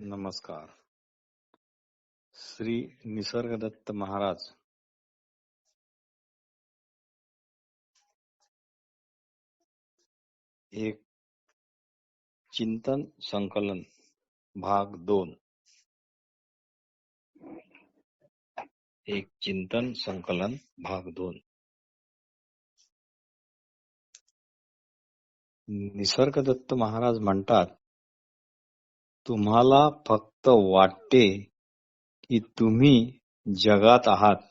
नमस्कार. श्री निसर्गदत्त महाराज एक चिंतन संकलन भाग 2. एक चिंतन संकलन भाग 2. निसर्गदत्त महाराज म्हणतात, तुम्हाला फक्त वाटते की तुम्ही जगात आहात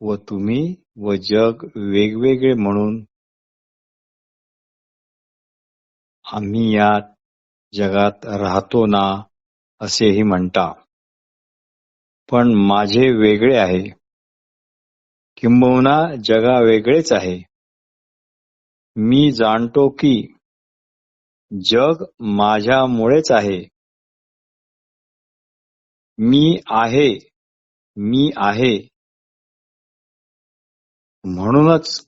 व तुम्ही व जग वेगवेगळे म्हणून आम्ही या जगात राहतो ना असेही म्हणता. पण माझे वेगळे आहे, किंबहुना जगा वेगळेच आहे. मी जाणतो की जग माझ्यामुळेच आहे. मी आहे म्हणूनच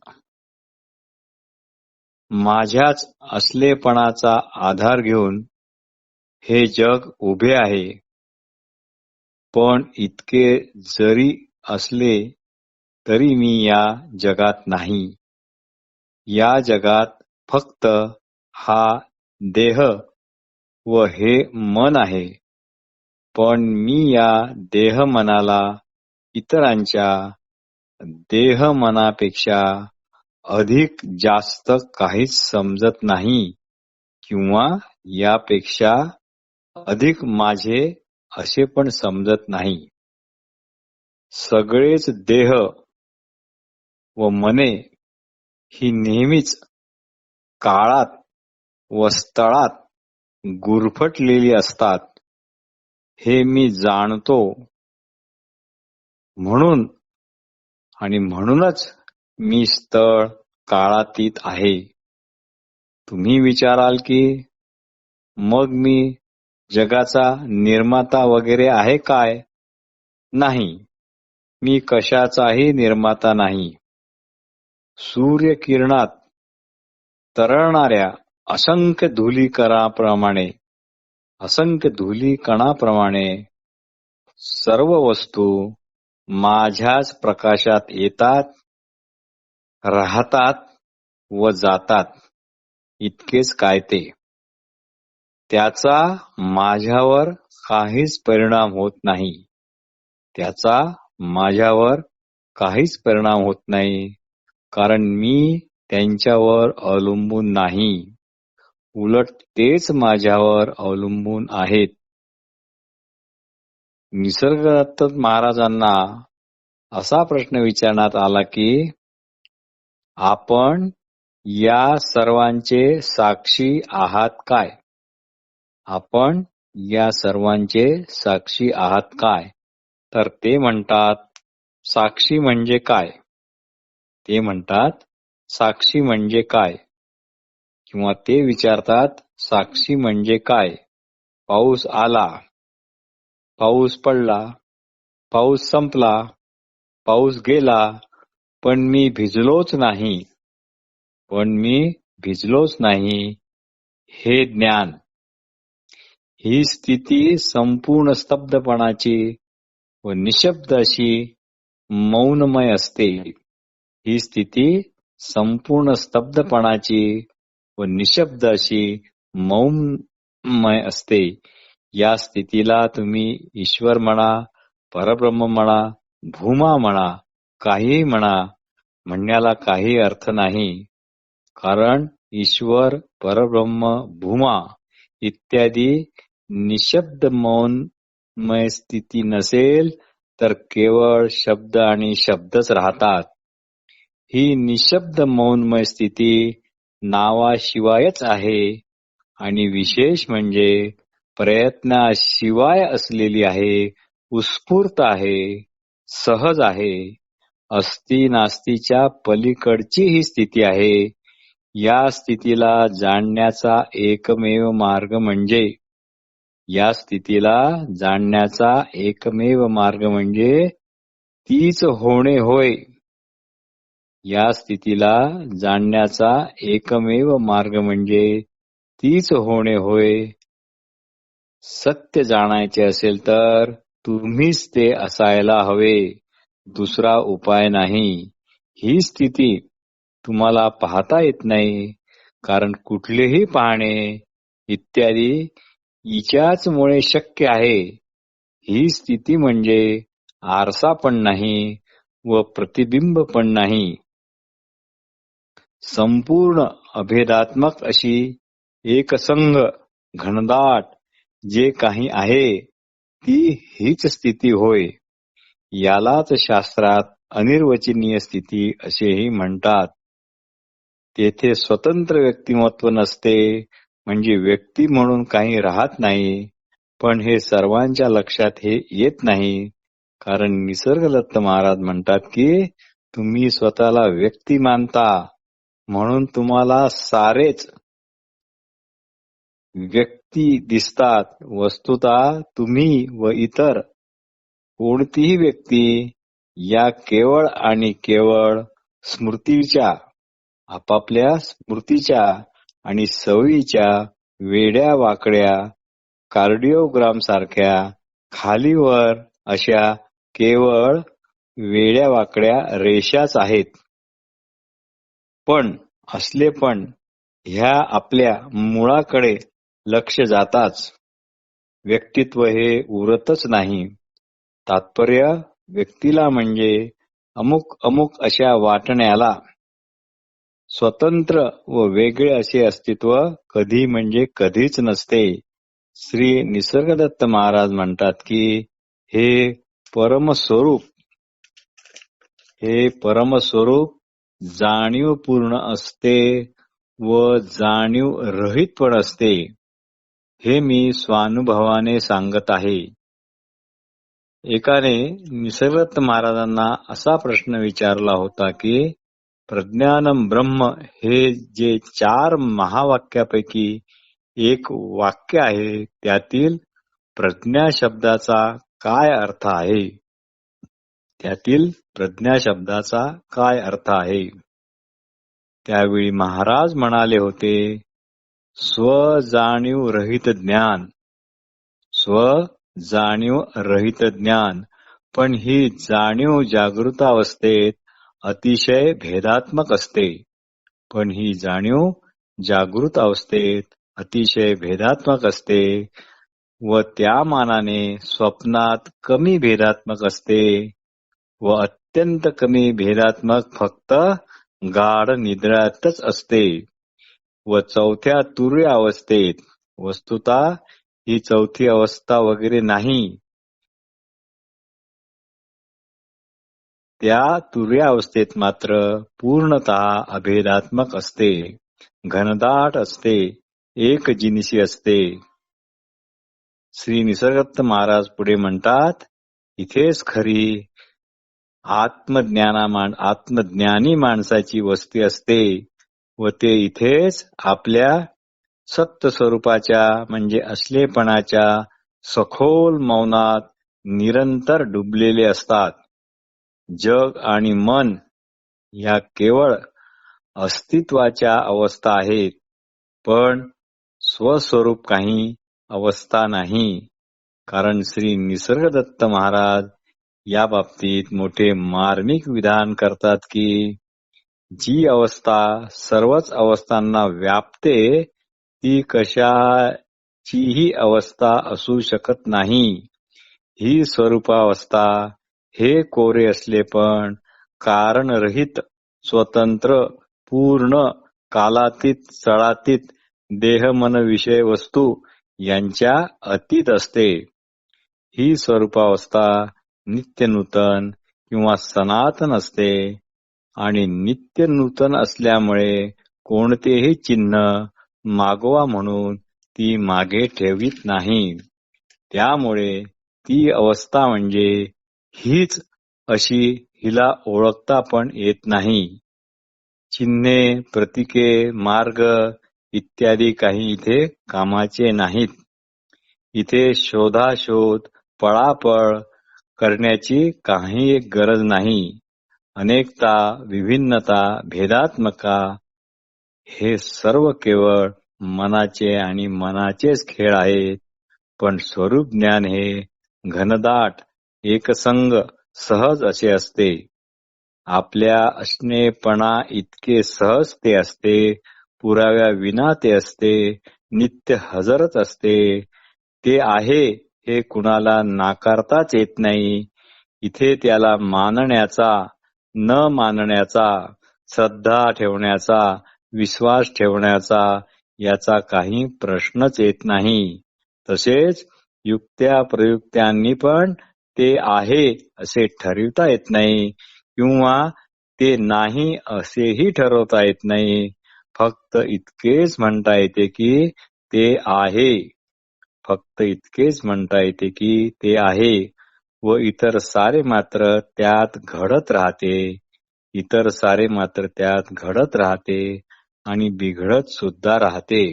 माझ्याच असलेपणाचा आधार घेऊन हे जग उभे आहे. पण इतके जरी असले तरी मी या जगात नाही. या जगात फक्त हा देह व हे मन आहे. पण मी या देह मनाला इतरांच्या देह मनापेक्षा अधिक जास्त काहीच समजत नाही किंवा यापेक्षा अधिक माझे असे पण समजत नाही. सगळेच देह व मने ही नेहमीच काळात व स्थळात गुरफटलेली असतात हे मी जाणतो. म्हणूनच मी स्थळ काळातीत आहे. तुम्ही विचाराल की मग मी जगाचा निर्माता वगैरे आहे काय? नाही, मी कशाचाही निर्माता नाही. सूर्यकिरणात तरळणाऱ्या असंख्य धूलिकणाप्रमाणे सर्व वस्तू माझ्याच प्रकाशात येतात, राहतात व जातात. इतकेच काय ते. त्याचा माझ्यावर काहीच परिणाम होत नाही, कारण मी त्यांच्यावर अवलंबून नाही, उलट तेच माझ्यावर अवलंबून आहेत. निसर्गदत्त महाराजांना असा प्रश्न विचारण्यात आला की आपण या सर्वांचे साक्षी आहात काय? आपण या सर्वांचे साक्षी आहात काय? तर ते म्हणतात, साक्षी म्हणजे काय? ते म्हणतात, साक्षी म्हणजे काय? किंवा ते विचारतात, साक्षी म्हणजे काय? पाऊस आला, पाऊस पडला, पाऊस संपला, पाऊस गेला, पण मी भिजलोच नाही. हे ज्ञान, ही स्थिती संपूर्ण स्तब्धपणाची व निशब्द अशी मौनमय असते. ही स्थिती संपूर्ण स्तब्धपणाची व निशब्द अशी मौनमय असते. या स्थितीला तुम्ही ईश्वर म्हणा, परब्रह्म म्हणा, भूमा म्हणा, काहीही म्हणा, म्हणण्याला काही अर्थ नाही. कारण ईश्वर, परब्रह्म, भूमा इत्यादी निशब्द मौनमय स्थिती नसेल तर केवळ शब्द आणि शब्दच राहतात. ही निशब्द मौनमय स्थिती नावाशिवायच आहे आणि विशेष म्हणजे प्रयत्नाशिवाय असलेली आहे, उत्स्फूर्त आहे, सहज आहे, अस्ति नास्तीच्या पलीकडची ही स्थिती आहे. या स्थितीला जाणण्याचा एकमेव मार्ग तीच होणे होय. या स्थितीला जाणण्याचा एकमेव मार्ग म्हणजे तीच होणे होय. सत्य जाणायचे असेल तर तुम्हीच ते असायला हवे, दुसरा उपाय नाही. ही स्थिती तुम्हाला पाहता येत नाही, कारण कुठलेही पाहणे इत्यादी हिच्याच मुळे शक्य आहे. ही स्थिती म्हणजे आरसा पण नाही व प्रतिबिंब पण नाही. संपूर्ण अभेदात्मक अशी एकसंघ घनदाट जे काही आहे ती हीच स्थिती होय. यालाच शास्त्रात अनिर्वचनीय स्थिती असेही म्हणतात. तेथे स्वतंत्र व्यक्तिमत्व नसते, म्हणजे व्यक्ती म्हणून काही राहत नाही. पण हे सर्वांच्या लक्षात हे येत नाही, कारण निसर्गदत्त महाराज म्हणतात की तुम्ही स्वतःला व्यक्ती मानता, म्हणून तुम्हाला सारेच व्यक्ती दिसतात. वस्तुतः तुम्ही व इतर कोणतीही व्यक्ती या केवळ आणि केवळ स्मृतीच्या, आपापल्या स्मृतीच्या आणि सवयीच्या वेड्या वाकड्या कार्डिओग्राम सारख्या खालीवर अशा केवळ वेड्या वाकड्या रेषाच आहेत. पण असले पण ह्या आपल्या मुळाकडे लक्ष जाताच व्यक्तित्व हे उरतच नाही. तात्पर्य व्यक्तीला म्हणजे अमुक अमुक अशा वाटण्याला स्वतंत्र व वेगळे असे अस्तित्व कधी म्हणजे कधीच नसते. श्री निसर्गदत्त महाराज म्हणतात की हे परमस्वरूप जाणीवपूर्ण असते व जाणीव रहित पण असते. हे मी स्वानुभवाने सांगत आहे. एकाने निसर्गदत्त महाराजांना असा प्रश्न विचारला होता की प्रज्ञानम ब्रह्म हे जे 4 महावाक्यापैकी एक वाक्य आहे, त्यातील प्रज्ञा शब्दाचा काय अर्थ आहे? त्यातील प्रज्ञा शब्दाचा काय अर्थ आहे? त्यावेळी महाराज म्हणाले होते, स्वजाणीव रहित ज्ञान. स्वजाणीव रहित ज्ञान. पण ही जाणीव जागृत अवस्थेत अतिशय भेदात्मक असते. पण ही जाणीव जागृत अवस्थेत अतिशय भेदात्मक असते व त्या मानाने स्वप्नात कमी भेदात्मक असते व अत्यंत कमी भेदात्मक फक्त गाढ निद्रातच असते व चौथ्या तुर्य अवस्थेत. वस्तुतः ही चौथी अवस्था वगैरे नाही. त्या तुर्य अवस्थेत मात्र पूर्णतः अभेदात्मक असते, घनदाट असते, एकजिनसी असते. श्री निसर्गदत्त महाराज पुढे म्हणतात, इथेच खरी आत्मज्ञानी माणसाची वस्ती असते व ते इथेच आपल्या सत्य स्वरूपाच्या म्हणजे असलेपणाच्या सखोल मौनात निरंतर डुबलेले असतात. जग आणि मन ह्या केवळ अस्तित्वाच्या अवस्था आहेत, पण स्वस्वरूप काही अवस्था नाही. कारण श्री निसर्गदत्त महाराज या बाबतीत मोठे मार्मिक विधान करतात की जी अवस्था सर्वच अवस्थांना व्यापते ती कशाचीही अवस्था असू शकत नाही. ही स्वरूपावस्था हे कोरे असले पण कारणरहित, स्वतंत्र, पूर्ण, कालातीत, स्थळातीत, देह मन विषय वस्तू यांच्या अतीत असते. ही स्वरूपावस्था नित्य नूतन किंवा सनातन असते आणि नित्य नूतन असल्यामुळे कोणतेही चिन्ह मागोवा म्हणून ती मागे ठेवीत नाही. त्यामुळे ती अवस्था म्हणजे हीच अशी हिला ओळखता पण येत नाही. चिन्हे, प्रतीके, मार्ग इत्यादी काही इथे कामाचे नाहीत. इथे शोधाशोध, पळापळ करण्याची काही गरज नाही. अनेकता, विभिन्नता, भेदात्मका हे सर्व केवळ मनाचे आणि मनाचेच खेळ आहेत. पण स्वरूप ज्ञान हे घनदाट, एकसंग, सहज असे असते. आपल्या असणेपणा इतके सहज ते असते, पुराव्या विना ते असते, नित्य हजरच असते. ते आहे हे कुणाला नाकारताच येत नाही. इथे त्याला मानण्याचा, न मानण्याचा, श्रद्धा ठेवण्याचा, विश्वास ठेवण्याचा याचा काही प्रश्नच येत नाही. तसेच युक्त्या प्रयुक्त्यांनी पण ते आहे असे ठरविता येत नाही किंवा ते नाही असेही ठरवता येत नाही. फक्त इतकेच म्हणता येते की ते आहे. फक्त इतकेच म्हणता येते की ते आहे व इतर सारे मात्र त्यात घडत राहते. इतर सारे मात्र त्यात घडत राहते आणि बिघडत सुद्धा राहते.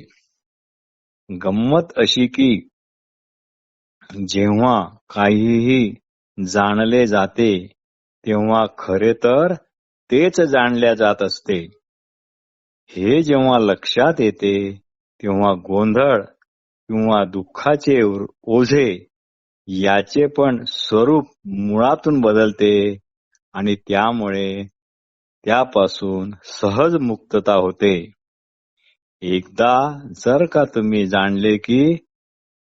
गंमत अशी की जेव्हा काहीही जाणले जाते तेव्हा खरे तर तेच जाणल्या जात असते. हे जेव्हा लक्षात येते तेव्हा गोंधळ किंवा दुःखाचे ओझे याचे पण स्वरूप मुळातून बदलते आणि त्यामुळे त्यापासून सहज मुक्तता होते. एकदा जर का तुम्ही जाणले की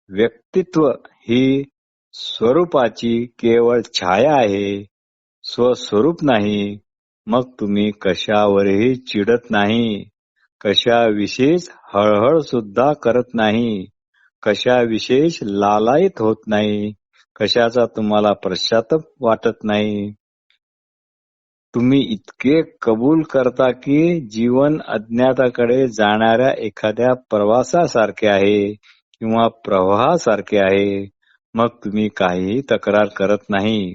व्यक्तित्व ही स्वरूपाची केवळ छाया आहे, स्वस्वरूप नाही, मग तुम्ही कशावरही चिडत नाही, कशाविषयीच हळहळ सुद्धा करत नाही, कशाविषयीच लालायित होत नाही, कशाचा तुम्हाला पश्चाताप वाटत नाही. तुम्ही इतके कबूल करता की जीवन अज्ञाताकडे जाणाऱ्या एखाद्या प्रवासासारखे आहे किंवा प्रवाहासारखे आहे. मग तुम्ही काहीही तक्रार करत नाही.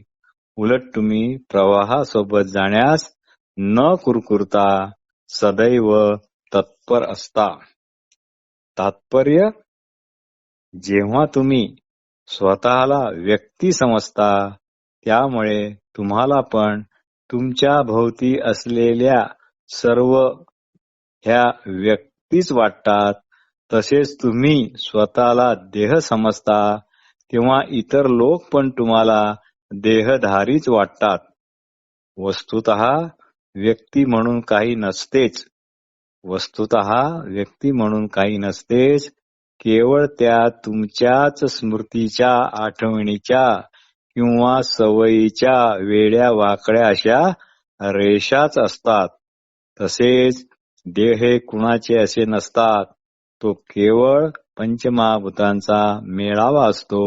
उलट तुम्ही प्रवाहासोबत जाण्यास न कुरकुरता सदैव तत्पर असता. तात्पर्य, जेव्हा तुम्ही स्वतःला व्यक्ती समजता त्यामुळे तुम्हाला पण तुमच्या भोवती असलेल्या सर्व ह्या व्यक्तीच वाटतात. तसेच तुम्ही स्वतःला देह समजता तेव्हा इतर लोक पण तुम्हाला देहधारीच वाटतात. वस्तुतः व्यक्ती म्हणून काही नसतेच. वस्तुतः व्यक्ती म्हणून काही नसतेच. केवळ त्या तुमच्याच स्मृतीच्या, आठवणीच्या किंवा सवयीच्या वेड्या वाकड्या अशा रेषाच असतात. तसेच देह हे कुणाचे असे नसतात. तो केवळ पंचमहाभूतांचा मेळावा असतो.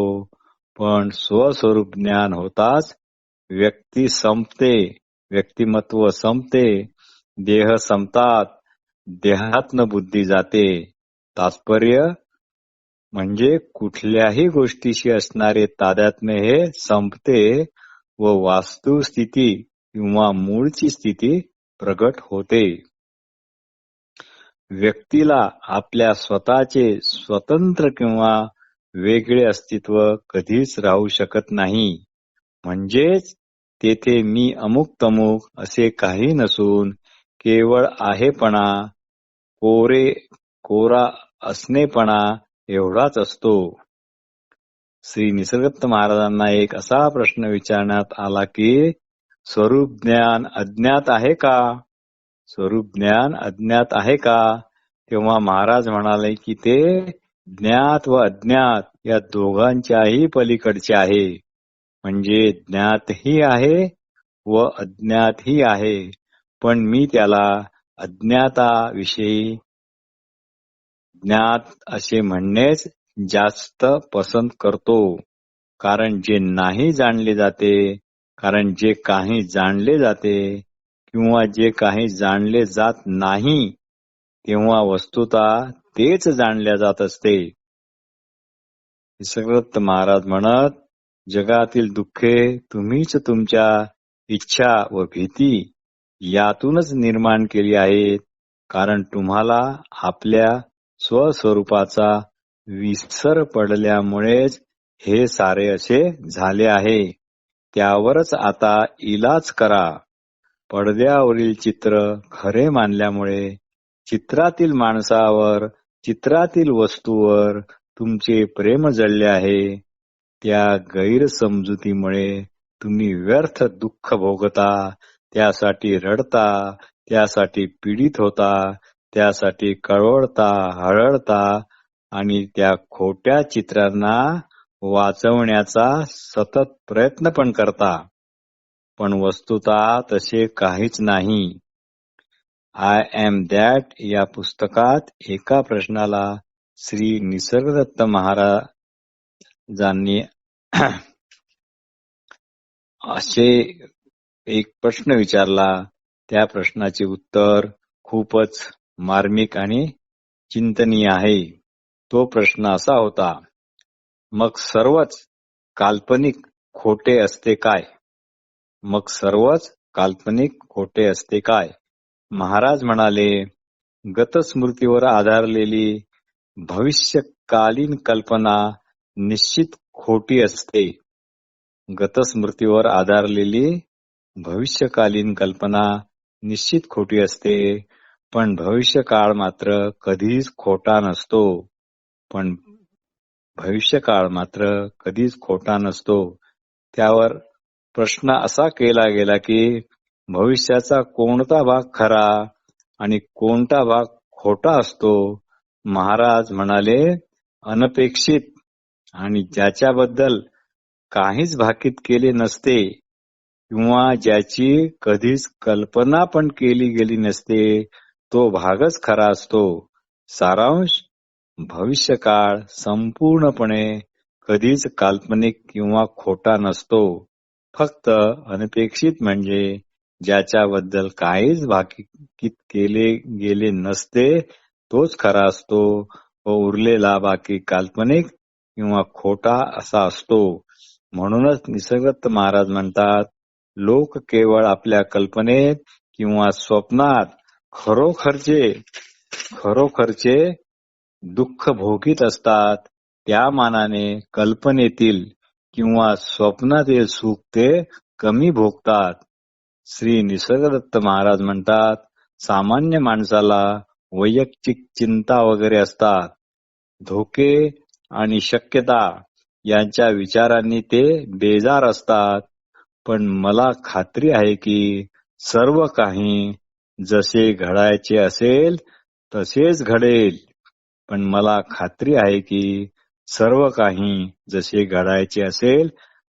पण स्वस्वरूप ज्ञान होताच व्यक्ती संपते, व्यक्तिमत्व संपते, देह संपतात, देहातनं बुद्धी जाते. तात्पर्य म्हणजे कुठल्याही गोष्टीशी असणारे तादात्म्य हे संपते व वास्तुस्थिती किंवा मूळची स्थिती प्रगट होते. व्यक्तीला आपल्या स्वतःचे स्वतंत्र किंवा वेगळे अस्तित्व कधीच राहू शकत नाही. म्हणजेच तेथे मी अमुक तमुक असे काही नसून केवळ आहेपणा, कोरा असणेपणा एवढाच असतो. श्री निसर्गदत्त महाराजांना एक असा प्रश्न विचारण्यात आला की स्वरूप ज्ञान अज्ञात आहे का? स्वरूप ज्ञान अज्ञात आहे का? तेव्हा महाराज म्हणाले की ते ज्ञात व अज्ञात या दोघांच्याही पलीकडचे आहे. म्हणजे ज्ञातही आहे व अज्ञातही आहे. पण मी त्याला अज्ञाताविषयी ज्ञात असे म्हणणेच जास्त पसंत करतो. कारण जे नाही जाणले जाते, कारण जे काही जाणले जाते किंवा जे काही जाणले जात नाही तेव्हा वस्तुतः तेच जाणल्या जात असते. निसर्गदत्त महाराज म्हणत, जगातील दुःखे तुम्हीच तुमच्या इच्छा व भीती यातूनच निर्माण केली आहेत. कारण तुम्हाला आपल्या स्वस्वरूपाचा विसर पडल्यामुळेच हे सारे असे झाले आहे. त्यावरच आता इलाज करा. पडद्यावरील चित्र खरे मानल्यामुळे चित्रातील माणसावर, चित्रातील वस्तूवर तुमचे प्रेम जळले आहे. त्या गैरसमजुतीमुळे तुम्ही व्यर्थ दुःख भोगता, त्यासाठी रडता, त्यासाठी पीडित होता, त्यासाठी कळवळता, हळहळता आणि त्या खोट्या चित्रांना वाचवण्याचा सतत प्रयत्न पण करता. पण वस्तुतः तसे काहीच नाही. आय एम दॅट या पुस्तकात एका प्रश्नाला श्री निसर्गदत्त महाराजांनी असे एक प्रश्न विचारला. त्या प्रश्नाचे उत्तर खूपच मार्मिक आणि चिंतनीय आहे. तो प्रश्न असा होता, मग सर्वच काल्पनिक खोटे असते काय? मग सर्वच काल्पनिक खोटे असते काय? महाराज म्हणाले, गतस्मृतीवर आधारलेली भविष्यकालीन कल्पना निश्चित खोटी असते. गतस्मृतीवर आधारलेली भविष्यकालीन कल्पना निश्चित खोटी असते, पण भविष्यकाळ मात्र कधीच खोटा नसतो. पण भविष्यकाळ मात्र कधीच खोटा नसतो. त्यावर प्रश्न असा केला गेला की भविष्याचा कोणता भाग खरा आणि कोणता भाग खोटा असतो? महाराज म्हणाले, अनपेक्षित आणि ज्याच्याबद्दल काहीच भाकीत केले नसते किंवा ज्याची कधीच कल्पना पण केली गेली नसते, तो भागच खरा असतो. सारांश, भविष्यकाळ संपूर्णपणे कधीच काल्पनिक किंवा खोटा नसतो. फक्त अनपेक्षित म्हणजे ज्याच्याबद्दल काहीच भाकीत केले गेले नसते तोच खरा असतो व उरलेला बाकी काल्पनिक किंवा खोटा असा असतो. म्हणूनच निसर्गदत्त महाराज म्हणतात, लोक केवळ आपल्या कल्पनेत किंवा स्वप्नात खरोखरचे दुःख भोगीत असतात. त्या मानाने कल्पनेतील किंवा स्वप्नातील सुख ते कमी भोगतात. श्री निसर्गदत्त महाराज म्हणतात, सामान्य माणसाला वैयक्तिक चिंता वगैरे असतात. धोके आणि शक्यता यांच्या विचारांनी ते बेजार असतात. पण मला खात्री आहे की सर्व काही जसे घडायचे असेल तसेच घडेल. पण मला खात्री आहे की सर्व काही जसे घडायचे असेल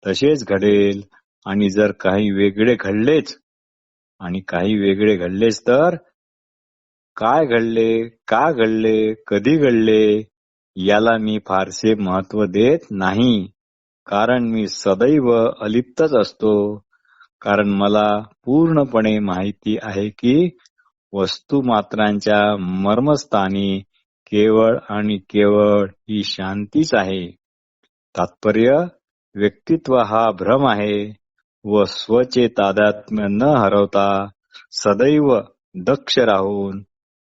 तसेच घडेल. आणि जर काही वेगळे घडलेच तर काय घडले, का घडले, कधी घडले याला मी फारसे महत्व देत नाही. कारण मी सदैव अलिप्तच असतो. कारण मला पूर्णपणे माहिती आहे की वस्तुमात्रांच्या मर्मस्थानी केवळ आणि केवळ ही शांतीच आहे. तात्पर्य, व्यक्तित्व हा भ्रम आहे व स्वचे तादात्म्य न हरवता सदैव दक्ष राहून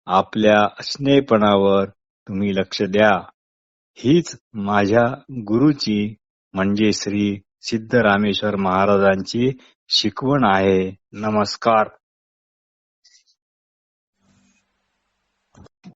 आपल्या असणेपणावर तुम्ही लक्ष द्या. हीच माझ्या गुरुची म्हणजे श्री सिद्धरामेश्वर महाराजांची शिकवण आहे. नमस्कार.